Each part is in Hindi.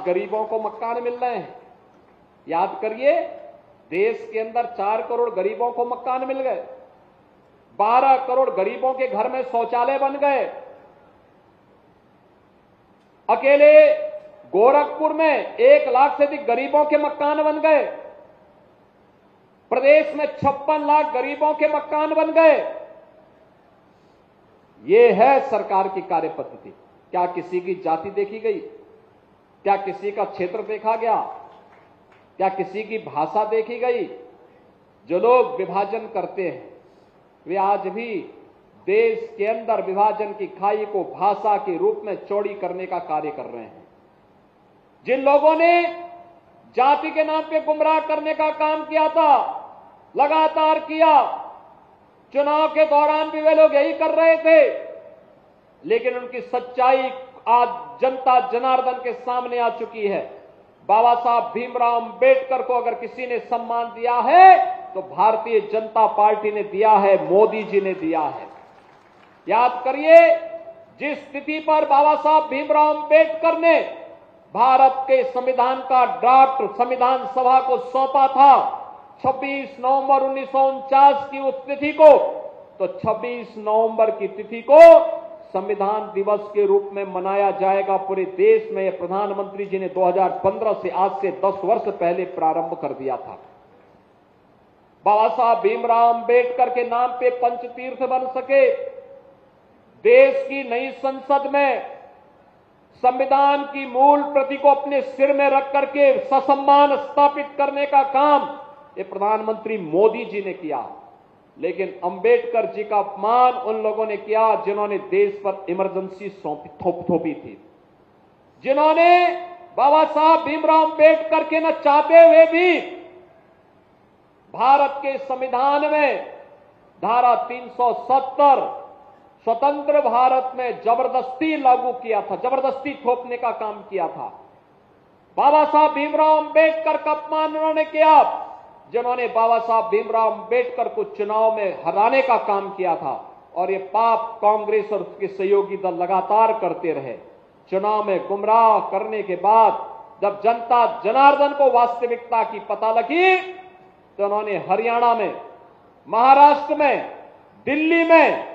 गरीबों को मकान मिल रहे हैं। याद करिए, देश के अंदर 4 करोड़ गरीबों को मकान मिल गए, 12 करोड़ गरीबों के घर में शौचालय बन गए। अकेले गोरखपुर में 1 लाख से अधिक गरीबों के मकान बन गए। प्रदेश में 56 लाख गरीबों के मकान बन गए। यह है सरकार की कार्य पद्धति। क्या किसी की जाति देखी गई? क्या किसी का क्षेत्र देखा गया? क्या किसी की भाषा देखी गई? जो लोग विभाजन करते हैं वे आज भी देश के अंदर विभाजन की खाई को भाषा के रूप में चौड़ी करने का कार्य कर रहे हैं। जिन लोगों ने जाति के नाम पे गुमराह करने का काम किया था, लगातार किया, चुनाव के दौरान भी वे लोग यही कर रहे थे, लेकिन उनकी सच्चाई आज जनता जनार्दन के सामने आ चुकी है। बाबा साहब भीमराव अंबेडकर को अगर किसी ने सम्मान दिया है तो भारतीय जनता पार्टी ने दिया है, मोदी जी ने दिया है। याद करिए, जिस स्थिति पर बाबा साहब भीमराव अंबेडकर ने भारत के संविधान का ड्राफ्ट संविधान सभा को सौंपा था 26 नवंबर 1949 की उस तिथि को, तो 26 नवंबर की तिथि को संविधान दिवस के रूप में मनाया जाएगा पूरे देश में। प्रधानमंत्री जी ने 2015 से आज से 10 वर्ष पहले प्रारंभ कर दिया था। बाबा साहब भीमराव अंबेडकर के नाम पे पंचतीर्थ बन सके। देश की नई संसद में संविधान की मूल प्रति को अपने सिर में रख करके ससम्मान स्थापित करने का काम ये प्रधानमंत्री मोदी जी ने किया। लेकिन अंबेडकर जी का अपमान उन लोगों ने किया जिन्होंने देश पर इमरजेंसी थोपी थी, जिन्होंने बाबा साहब भीमराव अंबेडकर के न चाहते हुए भी भारत के संविधान में धारा 370 स्वतंत्र भारत में जबरदस्ती लागू किया था, जबरदस्ती थोपने का काम किया था। बाबा साहब भीमराव अंबेडकर का अपमान उन्होंने किया जिन्होंने बाबा साहब भीमराव अंबेडकर को चुनाव में हराने का काम किया था, और ये पाप कांग्रेस और उसके सहयोगी दल लगातार करते रहे। चुनाव में गुमराह करने के बाद जब जनता जनार्दन को वास्तविकता की पता लगी तो उन्होंने हरियाणा में, महाराष्ट्र में, दिल्ली में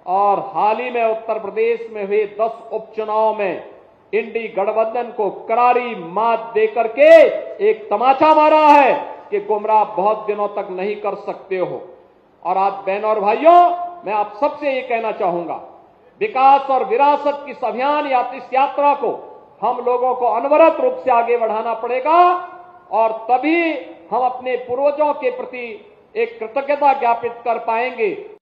और हाल ही में उत्तर प्रदेश में हुए 10 उपचुनाव में इंडी गठबंधन को करारी मात देकर के एक तमाचा मारा है कि गुमराह बहुत दिनों तक नहीं कर सकते हो। और आज बहनों और भाइयों, मैं आप सबसे ये कहना चाहूंगा, विकास और विरासत की इस अभियान या इस यात्रा को हम लोगों को अनवरत रूप से आगे बढ़ाना पड़ेगा, और तभी हम अपने पूर्वजों के प्रति एक कृतज्ञता ज्ञापित कर पाएंगे।